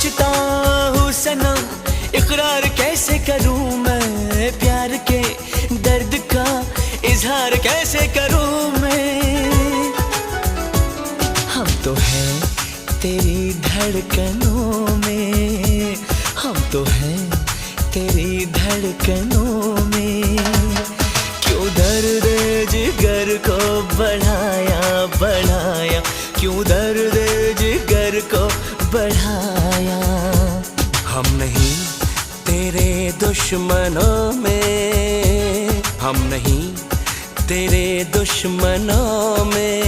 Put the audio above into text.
सोचता हूँ सनम, इकरार कैसे करूँ मैं, प्यार के दर्द का इजहार कैसे करूँ मैं। हम तो हैं तेरी धड़कनों में, हम तो हैं तेरी धड़कनों में। क्यों दर्द जिगर को बढ़ाया बढ़ाया, क्यों दर्द जिगर को बढ़ाया। हम नहीं तेरे दुश्मनों में, हम नहीं तेरे दुश्मनों में।